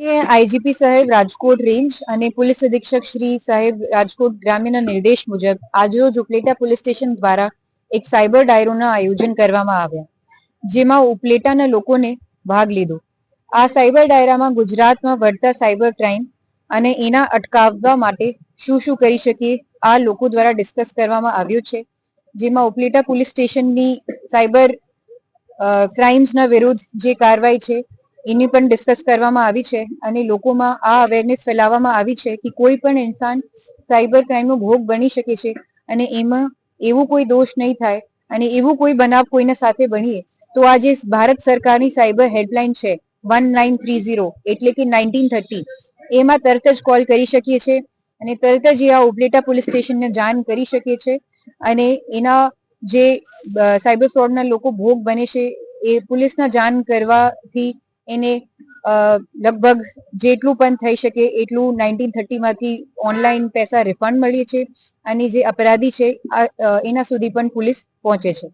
IGP સાહેબ Rajkot range અને police અધિક્ષક શ્રી સાહેબ રાજકોટ ગ્રામ્યના નિર્દેશ મુજબ આજરોજ ઉપલેટા પોલીસ સ્ટેશન દ્વારા એક સાયબર ડાયરોના આયોજન કરવામાં આવ્યા, જેમાં ઉપલેટાના લોકોને ભાગ લીધો. આ સાયબર ડાયરામાં ગુજરાતમાં વધતા સાયબર ક્રાઇમ અને એના અટકાવવા માટે શું શું કરી શકીએ આ લોકો દ્વારા ડિસ્કસ કરવામાં આવ્યું છે, જેમાં ઉપલેટા પોલીસ સ્ટેશનની સાયબર ક્રાઇમ્સના વિરુદ્ધ જે કાર્યવાહી છે એની પણ ડિસ્કસ કરવામાં આવી છે અને લોકોમાં આ અવેરનેસ ફેલાવવામાં આવી છે કે કોઈ પણ ઇન્સાન સાયબર ક્રાઇમનો ભોગ બની શકે છે અને એમાં એવું કોઈ દોષ નહીં થાય અને એવું કોઈ બનાવ કોઈના સાથે બનીએ તો આ જે ભારત સરકારની સાયબર હેલ્પલાઇન છે 1930 એટલે કે 1930 એમાં તરત જ કોલ કરી શકીએ છીએ અને તરત જ આ ઉપલેટા પોલીસ સ્ટેશનને જાણ કરી શકીએ છીએ અને એના જે સાયબર ફ્રોડના લોકો ભોગ બને છે એ પોલીસના જાણ કરવાથી એને લગભગ જેટલું પણ થઈ શકે એટલું 1930 માંથી ઓનલાઈન પૈસા રિફંડ મળે છે અને જે અપરાધી છે એના સુધી પણ પોલીસ પહોંચે છે.